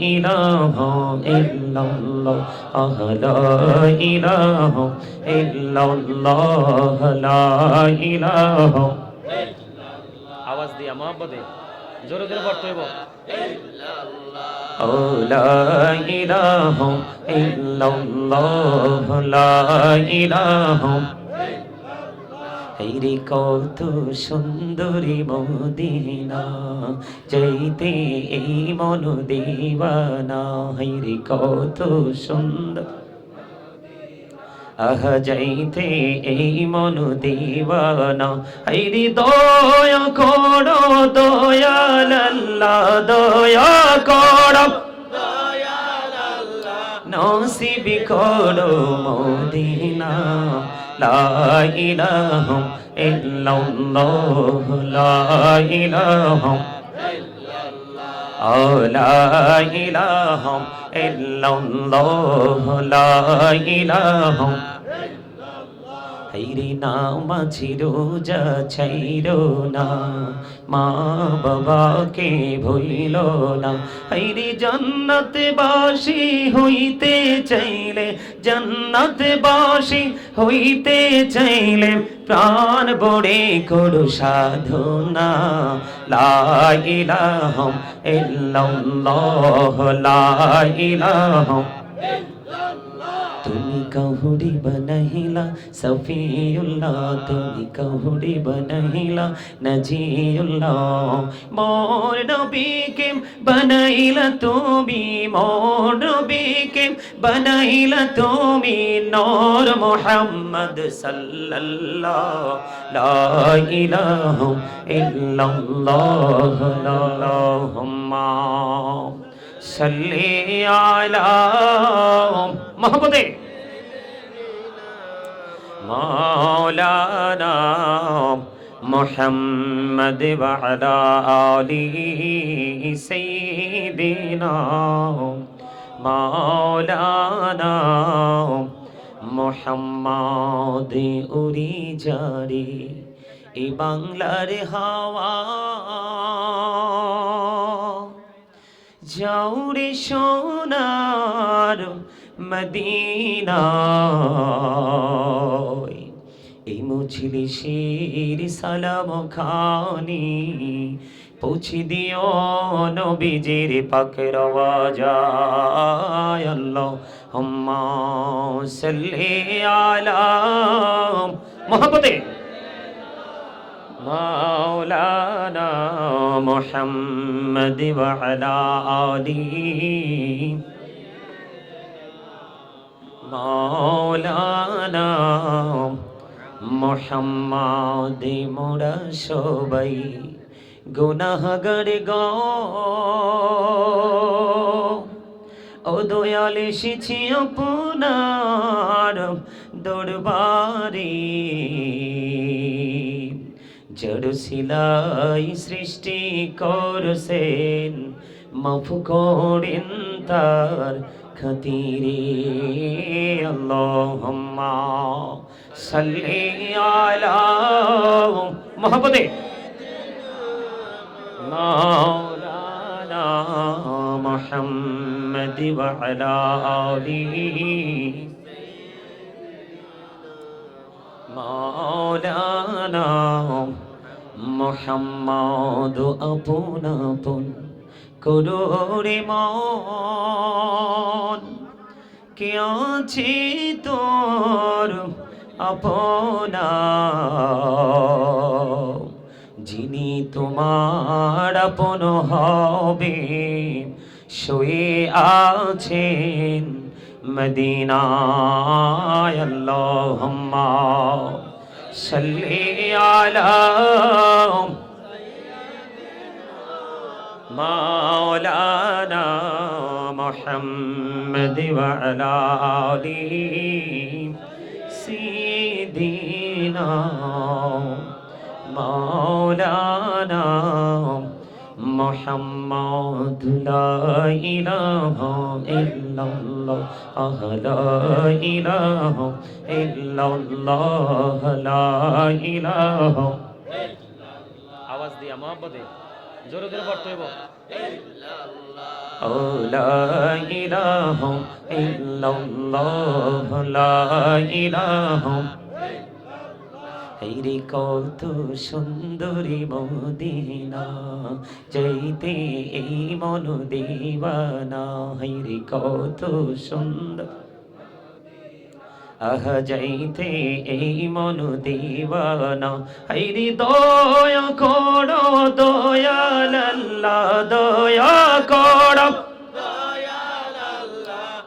ইলাহা ইল্লাল্লাহ লা ইলাহা ইল্লাল্লাহ লা ইলাহা। আওয়াজ দিয়া মহব্বতে জোরে জোরে পড়তে হইব। ও লা ইলাহা ইল্লাল্লাহ লা ইলাহা। হায়রে কত সুন্দরী মদিনা, যাইতে এই মন দিবানা। হায়রে কত সুন্দর, আহা যাইতে এই মন দিবানা। হায়রে দয়া করো দয়াল আল্লাহ, দয়া করো নসিব করো মদিনা। লা ইলাহা ইল্লাল্লাহ লা ইলাহা লা ইলাহা ইল্লাল্লাহ লা ইলাহা। হায়রে নামাজি রোজা ছাইরো না, মা বাবাকে ভুইল না। হায়রে জান্নাতে বাসী হইতে চাইলে, জান্নাতে বাসী হইতে চাইলে প্রাণ বড়ে করো সাধনা। লা ইলাহা ইল্লাল্লাহ লা ইলাহা। তুমি কাহুরি বনাইলা সফিউল্লাহ, তুমি কাহুরি বনাইলা নজিউল্লাহ। মোর নবীকে বনাইলা তুমি, মোর নবীকে বনাইলা তুমি নূর মুহাম্মদ সাল্লাল্লাহ। লা ইলাহা ইল্লাল্লাহ আল্লাহুম্মা সাল্লি আলা মোহাম্মদে মাওলানা মুহাম্মদ ওয়া আলা আলিহি সাইয়্যিদিনা মাওলানা মুহাম্মদ। উড়ি যারে এই বাংলার হাওয়া, যাও রে সোনার মদিনায়। এই মজলিসের সালাম খানি পৌঁছে দিও নবীজির পাক রওজায়। আল্লাহুম্মা সাল্লি আলা মুহাম্মদে মাওলানা মুহাম্মদ ওয়া আলা আলিহি মাওলানা মুহাম্মদ। মোরা সবাই গুনাহগার গো, ও দয়াল এসেছি আপনার দরবারে। জড় শিলাই সৃষ্টি করছেন, মাফ করেন তার খাতিরে। আল্লাহুম্মা সাল্লি আলা মুহাম্মদে মাওলানা মুহাম্মদ ওয়া আলা আলিহি মাওলানা মুহাম্মদ। আপন আপন করো রে মন, কে আছে তোর আপনা, যিনি তোমার আপন হবে শুয়ে আছেন মদিনায়। আল্লাহুম্মা সাল্লি আলা মাওলানা মুহাম্মদ ওয়া আলা আলিহি সাইয়্যিদিনা মাওলানা মুহাম্মদ। লা ইলাহা ইল্লাল্লাহ লা ইলাহা ইল্লাল্লাহ লা ইলাহা। আওয়াজ দিয়া মহব্বতে জোরে জোরে পড়তে হইব। ও লা ইলাহা ইল্লাল্লাহ লা ইলাহা হায়রে কত সুন্দরী মদিনা যাইতে এই মন দিবানা হায়রে কত সুন্দর আহা যাইতে এই মন দিবানা হায়রে দয়া করো দয়াল আল্লাহ দয়া করো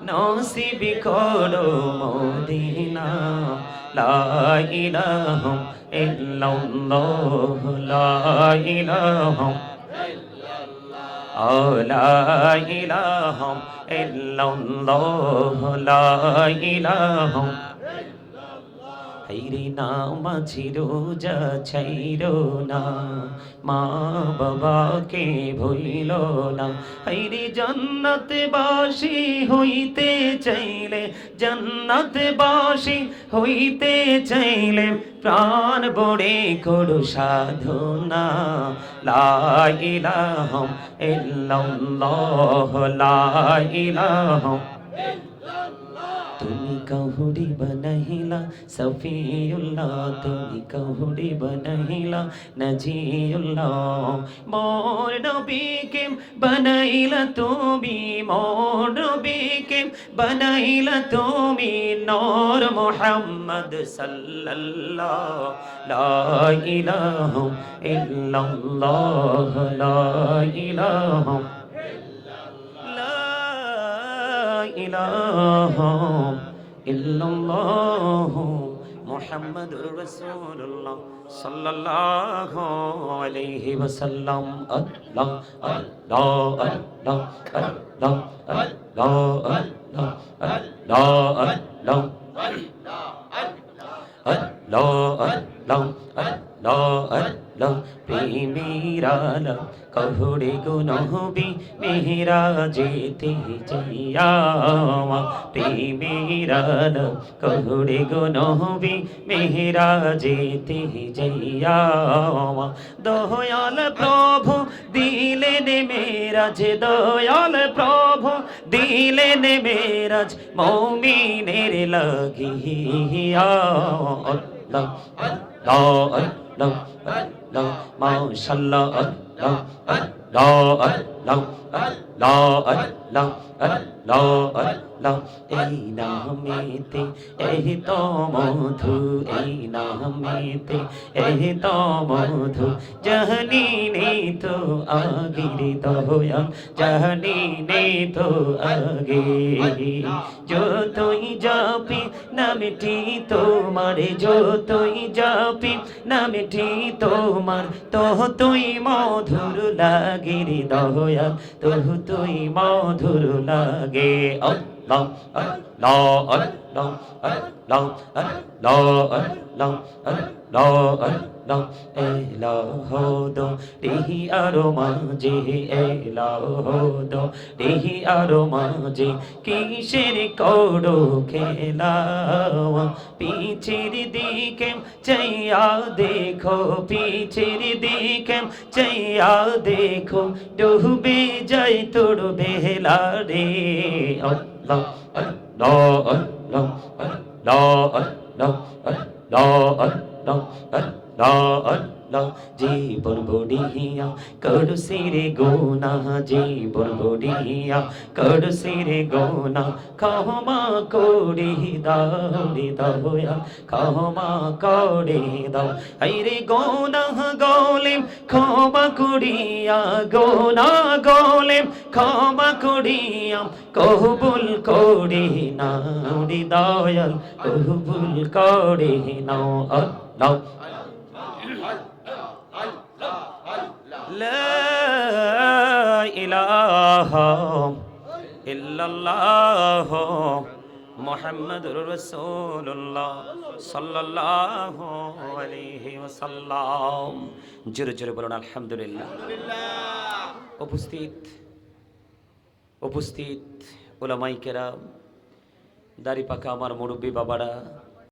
নসিব করো মদিনা লা ইলাহা ইল্লাল্লাহ লা ইলাহা লা ইলাহা ইল্লাল্লাহ লা ইলাহা হায়রে নামাজি রোজা ছাইরো না মা বাবাকে ভুলিল না হায়রে জান্নাতে বাসী হইতে চাইলে জান্নাতে বাসী হইতে চাইলে প্রাণ বড়ে করো সাধনা লা ইলাহা ইল্লাল্লাহ লা ইলাহা তুমি কাহুরি বনাইলা সফিউল্লাহ তুমি কাহুরি বনাইলা নজিউল্লাহ মোর নবীকে বনাইলা তুমি মোর নবীকে বনাইলা তুমি নূর মুহাম্মদ সাল্লাল্লাহ লা ইলাহা ইল্লাল্লাহ লা ইলাহা ইলাহা ইল্লাল্লাহ মুহাম্মাদুর রাসূলুল্লাহ সাল্লাল্লাহু আলাইহি ওয়াসাল্লাম আল্লাহ আল্লাহ আল্লাহ আল্লাহ আল্লাহ আল্লাহ আল্লাহ আল্লাহ আল্লাহ আল্লাহ আল্লাহ প্রেমেরালা কহুড়ে গো নহবি মেহরাজেতে যাইয়া প্রেমেরালা কহুড়ে গো নহবি মেহরাজেতে যাইয়া দয়াল প্রভু দিলেন মেরাজ দয়াল প্রভু দিলেন মেরাজ মুমিনের লাগিয়া আল্লাহ আল্লাহ আল্লাহ আল্লাহ মাশাআল্লাহ আল্লাহ আল্লাহ আল্লাহ আল্লাহ আল্লাহ আল্লাহ আল্লাহ এই নামেতে এই তো মধু এই নামেতে এই তো মধু জানি নেই তো আগির দয়া জানি নেই তো আগে যতই যাপি নামটি তোমার যতই যাপি নামটি তোমার তো তুই মধুর লাগে রে দয়া তো তুই মধুর লাগে আল্লাহ আল্লাহ আল্লাহ আল্লাহ আল্লাহ আল্লাহ আল্লাহ আল্লাহ এলাহো দো দেহি আরো মাঝে এলাহো দো দেহি আরো মাঝে কিসের করো খেলা পিছের দিকে চাইয়া দেখো পিছের দিকে চাইয়া দেখো ডুবে যাই তোর বেলা রে আল্লাহ আল্লাহ আল্লাহ আল্লাহ আল্লাহ আল্লাহ আল্লাহ আল্লাহ জীবন বড়িয়া কর সিরে গোনা জীবন বড়িয়া কর সিরে গোনা ক্ষমা করে দাও রে দয়া ক্ষমা করে দাও আইরে গোনা গোলেম ক্ষমা করিয়া গোনা গোলেম ক্ষমা করিয়া কবুল করে নাও রে দয়াল কবুল করে নাও আল্লাহ লা ইলাহা ইল্লাল্লাহ মুহাম্মাদুর রাসূলুল্লাহ সাল্লাল্লাহু আলাইহি ওয়াসাল্লাম জোরে জোরে বলুন আলহামদুলিল্লাহ। উপস্থিত উলামায়ে কেরাম, দাড়ি পাকা আমার মুরব্বী বাবারা,